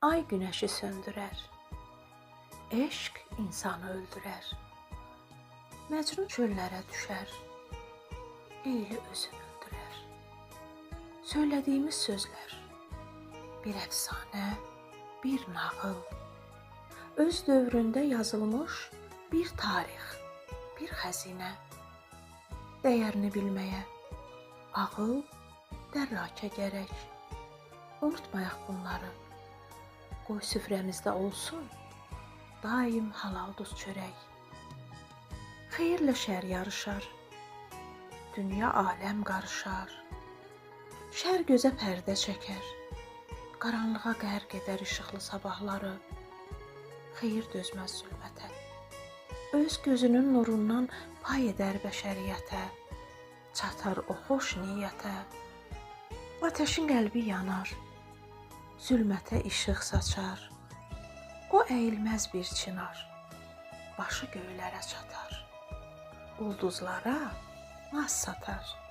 Ay günəşi söndürər, eşq insanı öldürər. Məcnun çöllərə düşər, Leyli özünü öldürər. Söylədiyimiz sözlər bir əfsanə, bir nağıl, öz dövründə yazılmış bir tarix, bir xəzinə. Dəyərini bilməyə ağıl, dərrakə gərək. Unutmayaq bunları, qoy süfrəmizdə olsun daim halal duz çörək. Xeyirlə şər yarışar, dünya aləm qarışar. Şər gözə pərdə çəkər, qaranlığa qərq edər işıqlı sabahları. Xeyir dözməz zülmətə, öz gözünün nurundan pay edər bəşəriyyətə. Çatar o xoş niyyətə, ateşin qəlbi yanar, zülmətə işıq saçar. O əyilməz bir çınar, başı göylərə çatar, ulduzlara naz satar.